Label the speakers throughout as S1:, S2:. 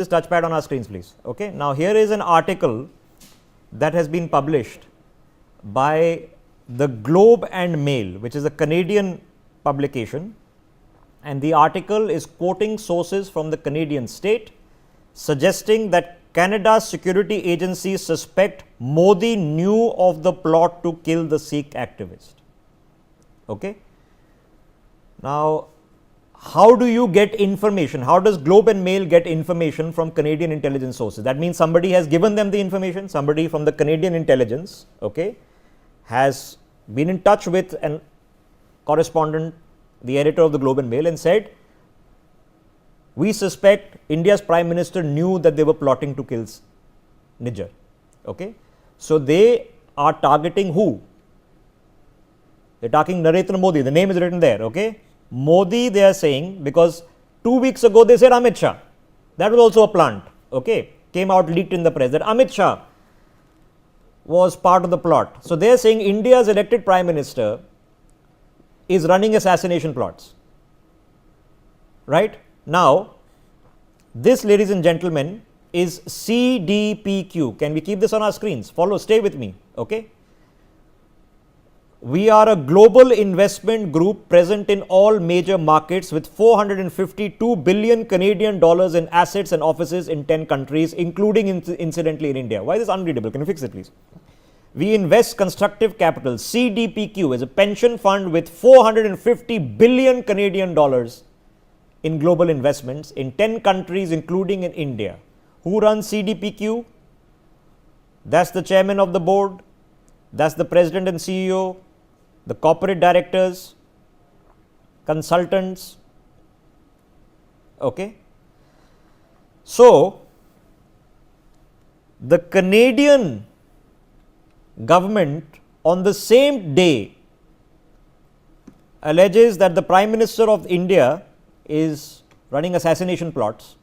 S1: this touchpad on our screens, please. Okay. Now, here is an article that has been published by the Globe and Mail, which is a Canadian publication, and the article is quoting sources from the Canadian state, suggesting that Canada's security agencies suspect Modi knew of the plot to kill the Sikh activist. Okay. Now, how do you get information? How does Globe and Mail get information from Canadian intelligence sources? That means somebody has given them the information, somebody from the Canadian intelligence, okay, has been in touch with a correspondent, the editor of the Globe and Mail, and said, we suspect India's Prime Minister knew that they were plotting to kill Nijar. Okay. So, they are targeting who? They are targeting Narendra Modi, the name is written there. Okay. Modi, they are saying, because 2 weeks ago they said Amit Shah. That was also a plant. Okay. Came out leaked in the press that Amit Shah was part of the plot. So, they are saying India's elected Prime Minister is running assassination plots. Right. Now, this, ladies and gentlemen, is CDPQ. Can we keep this on our screens? Follow, stay with me. Okay. We are a global investment group present in all major markets with 452 billion Canadian dollars in assets and offices in 10 countries, including incidentally in India. Why is this unreadable? Can you fix it, please? We invest constructive capital. CDPQ is a pension fund with 450 billion Canadian dollars in global investments in 10 countries, including in India. Who runs CDPQ? That's the chairman of the board. That's the president and CEO, the corporate directors, consultants. Okay. So, the Canadian government on the same day alleges that the Prime Minister of India is running assassination plots.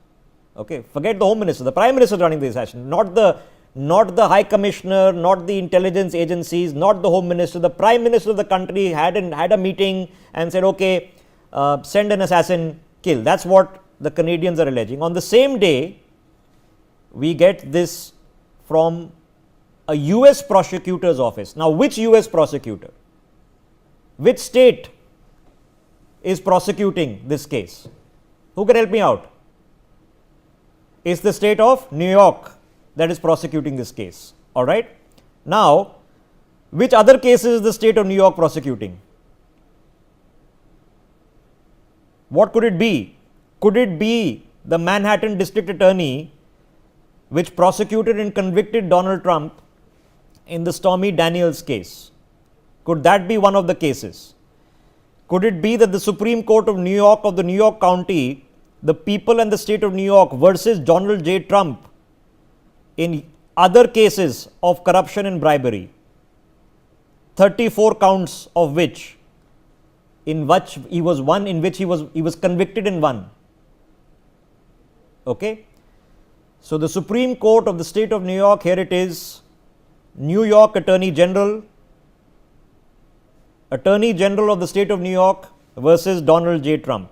S1: Okay. Forget the Home Minister, the Prime Minister is running the assassination, not the High Commissioner, not the intelligence agencies, not the Home Minister. The Prime Minister of the country had a meeting and said, okay, send an assassin, kill. That's what the Canadians are alleging. On the same day, we get this from a US prosecutor's office. Now, which US prosecutor? Which state is prosecuting this case? Who can help me out? It's the state of New York that is prosecuting this case. All right. Now, which other cases is the state of New York prosecuting? What could it be? Could it be the Manhattan District Attorney, which prosecuted and convicted Donald Trump in the Stormy Daniels case? Could that be one of the cases? Could it be that the Supreme Court of New York, of the New York County, the people and the state of New York versus Donald J. Trump in other cases of corruption and bribery, 34 counts of which in which he was convicted in one. Okay. So, the Supreme Court of the state of New York, here it is, New York Attorney General of the state of New York versus Donald J. Trump,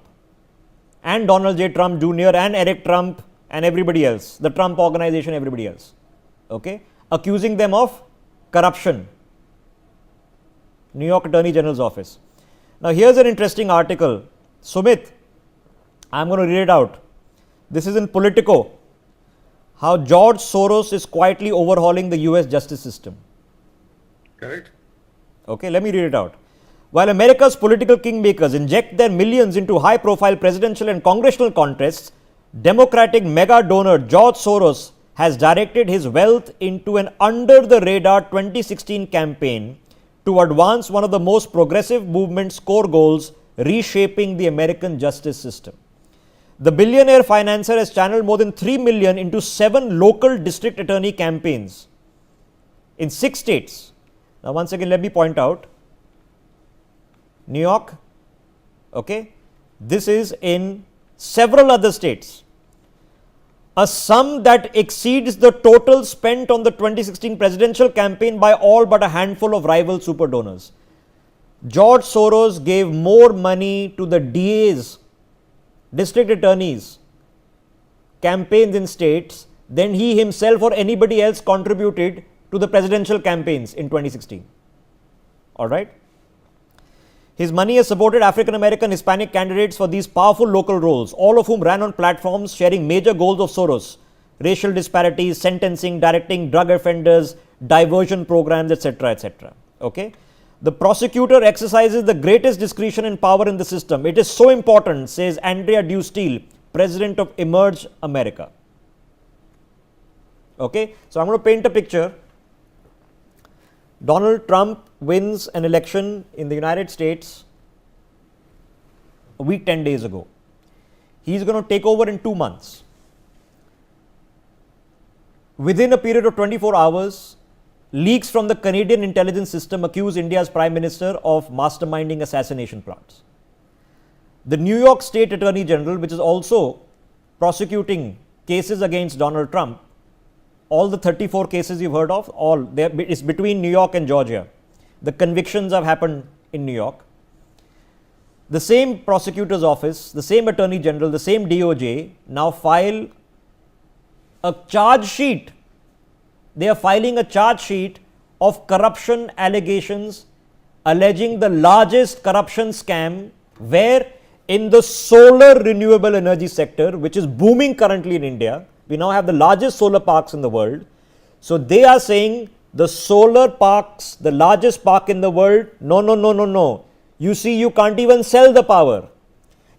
S1: and Donald J. Trump Jr. and Eric Trump and everybody else, the Trump organization, everybody else, okay, accusing them of corruption. New York Attorney General's office. Now, here's an interesting article. Sumit, I'm going to read it out. This is in Politico. How George Soros is quietly overhauling the US justice system.
S2: Correct.
S1: Okay, let me read it out. While America's political kingmakers inject their millions into high-profile presidential and congressional contests, Democratic mega donor George Soros has directed his wealth into an under-the-radar 2016 campaign to advance one of the most progressive movement's core goals, reshaping the American justice system. The billionaire financier has channeled more than $3 million into 7 local district attorney campaigns in 6 states. Now, once again, let me point out, New York, okay, this is in several other states. A sum that exceeds the total spent on the 2016 presidential campaign by all but a handful of rival super donors. George Soros gave more money to the DAs, district attorneys, campaigns in states than he himself or anybody else contributed to the presidential campaigns in 2016. All right. His money has supported African American Hispanic candidates for these powerful local roles, all of whom ran on platforms sharing major goals of Soros: racial disparities, sentencing, directing drug offenders, diversion programs, etc., etc. Okay. The prosecutor exercises the greatest discretion and power in the system. It is so important, says Andrea Steele, president of Emerge America. Okay. So, I am going to paint a picture. Donald Trump wins an election in the United States a week, 10 days ago. He is going to take over in 2 months. Within a period of 24 hours, leaks from the Canadian intelligence system accuse India's Prime Minister of masterminding assassination plots. The New York State Attorney General, which is also prosecuting cases against Donald Trump, all the 34 cases you've heard of, it's between New York and Georgia. The convictions have happened in New York. The same prosecutor's office, the same Attorney General, the same DOJ now file a charge sheet. They are filing a charge sheet of corruption allegations alleging the largest corruption scam where in the solar renewable energy sector, which is booming currently in India. We now have the largest solar parks in the world. So, they are saying the solar parks, the largest park in the world, no. You see, you can't even sell the power.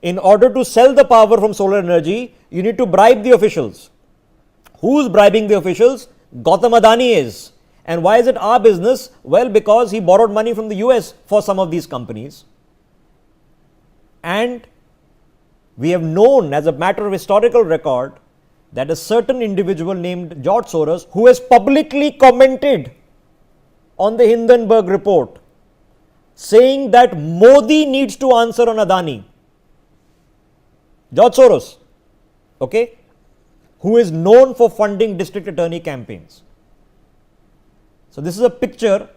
S1: In order to sell the power from solar energy, you need to bribe the officials. Who's bribing the officials? Gautam Adani is. And why is it our business? Well, because he borrowed money from the US for some of these companies. And we have known as a matter of historical record that a certain individual named George Soros, who has publicly commented on the Hindenburg report, saying that Modi needs to answer on Adani. George Soros, okay, who is known for funding district attorney campaigns. So, this is a picture.